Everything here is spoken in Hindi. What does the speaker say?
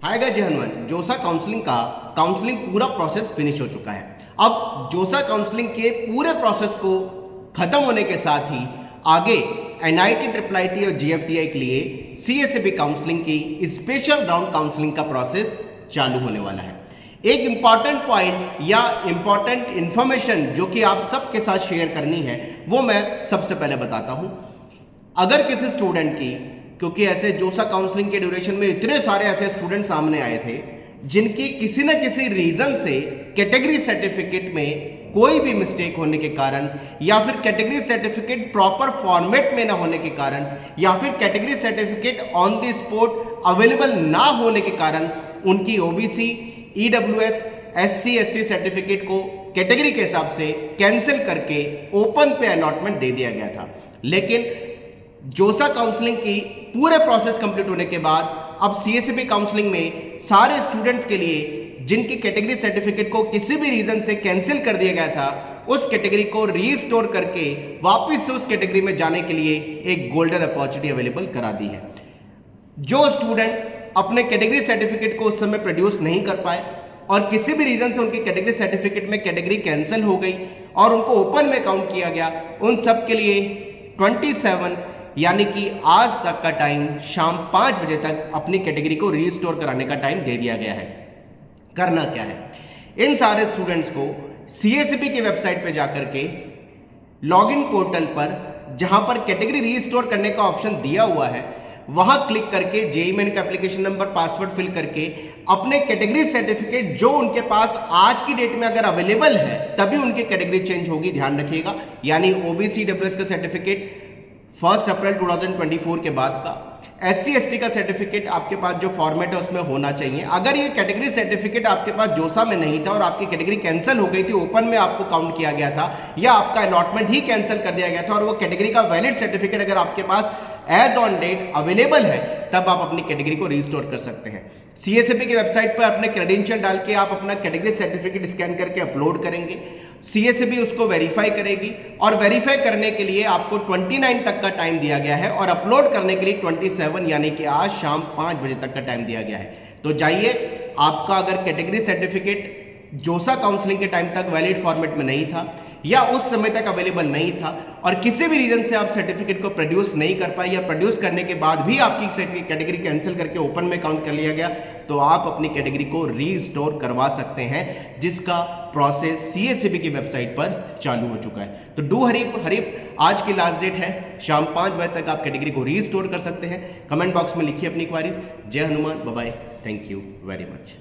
हाय गाइस, जय हनुमान। जोसा काउंसलिंग पूरा प्रोसेस फिनिश हो चुका है। अब जोसा काउंसलिंग के पूरे प्रोसेस को खत्म होने के साथ ही आगे एनआईटी, ट्रिपल आईटी और जीएफटीआई के लिए सीएसईबी काउंसलिंग की स्पेशल राउंड काउंसलिंग का प्रोसेस चालू होने वाला है। एक इंपॉर्टेंट पॉइंट या इंपॉर्टेंट इंफॉर्मेशन जो कि आप सबके साथ शेयर करनी है वो मैं सबसे पहले बताता हूं। अगर किसी स्टूडेंट की, क्योंकि ऐसे जोसा काउंसलिंग के ड्यूरेशन में इतने सारे ऐसे स्टूडेंट सामने आए थे जिनकी किसी न किसी रीजन से कैटेगरी सर्टिफिकेट में कोई भी मिस्टेक होने के कारण, या फिर कैटेगरी सर्टिफिकेट प्रॉपर फॉर्मेट में ना होने के कारण, या फिर category certificate on the spot available ना होने के कारण उनकी OBC, EWS, SC, ST certificate को कैटेगरी के हिसाब से कैंसिल करके ओपन पे अलॉटमेंट दे दिया गया था। लेकिन जोसा काउंसलिंग की पूरे प्रोसेस कंप्लीट होने के बाद अब सीएसईबी काउंसलिंग में सारे स्टूडेंट्स के लिए जिनकी कैटेगरी सर्टिफिकेट को किसी भी रीजन से कैंसिल कर दिया गया था, उस कैटेगरी को रीस्टोर करके वापस से उस कैटेगरी में जाने के लिए एक गोल्डन अपॉर्चुनिटी अवेलेबल करा दी है। जो स्टूडेंट अपने कैटेगरी सर्टिफिकेट को उस समय प्रोड्यूस नहीं कर पाए और किसी भी रीजन से उनकी कैटेगरी सर्टिफिकेट में कैटेगरी कैंसिल हो गई और उनको ओपन में काउंट किया गया, उन सब के लिए 27 यानी कि आज तक का टाइम शाम 5 बजे तक अपनी कैटेगरी को रीस्टोर कराने का टाइम दे दिया गया है। करना क्या है, इन सारे स्टूडेंट्स को सीएसईबी की वेबसाइट पे जाकर के लॉगिन पोर्टल पर, जहां पर कैटेगरी रीस्टोर करने का ऑप्शन दिया हुआ है, वहां क्लिक करके जेईई मेन का एप्लीकेशन नंबर, पासवर्ड फिल करके अपने कैटेगरी सर्टिफिकेट जो उनके पास आज की डेट में अगर अवेलेबल है तभी उनकी कैटेगरी चेंज होगी, ध्यान रखिएगा। यानी ओबीसी, डब्ल्यूएस का सर्टिफिकेट 1 अप्रैल 2024 के बाद का, एससी एसटी का सर्टिफिकेट आपके पास जो फॉर्मेट है उसमें होना चाहिए। अगर ये कैटेगरी सर्टिफिकेट आपके पास जोसा में नहीं था और आपकी कैटेगरी कैंसिल हो गई थी, ओपन में आपको काउंट किया गया था या आपका अलॉटमेंट ही कैंसिल कर दिया गया था और वो कैटेगरी का वैलिड सर्टिफिकेट अगर आपके पास एज ऑन डेट अवेलेबल है, तब आप अपनी कैटेगरी को रिस्टोर कर सकते हैं। सीएसईबी की वेबसाइट पर अपने क्रेडेंशियल डाल के आप अपना कैटेगरी सर्टिफिकेट स्कैन करके अपलोड करेंगे। सीएसईबी उसको वेरीफाई करेगी और वेरीफाई करने के लिए आपको 29 तक का टाइम दिया गया है और अपलोड करने के लिए 27 यानी कि आज शाम 5 बजे तक का टाइम दिया गया है। तो जाइए, आपका अगर कैटेगरी सर्टिफिकेट जोसा काउंसलिंग के टाइम तक वैलिड फॉर्मेट में नहीं था या उस समय तक अवेलेबल नहीं था और किसी भी रीजन से आप सर्टिफिकेट को प्रोड्यूस नहीं कर पाए या प्रोड्यूस करने के बाद भी आपकी कैटेगरी कैंसिल करके ओपन में काउंट कर लिया गया, तो आप अपनी कैटेगरी को रीस्टोर करवा सकते हैं, जिसका प्रोसेस सीएसईबी की वेबसाइट पर चालू हो चुका है। तो डू हरीप आज की लास्ट डेट है, शाम 5 बजे तक आप कैटेगरी को रीस्टोर कर सकते हैं। कमेंट बॉक्स में लिखिए अपनी क्वारीज। जय Hanuman, bye bye, thank you very much.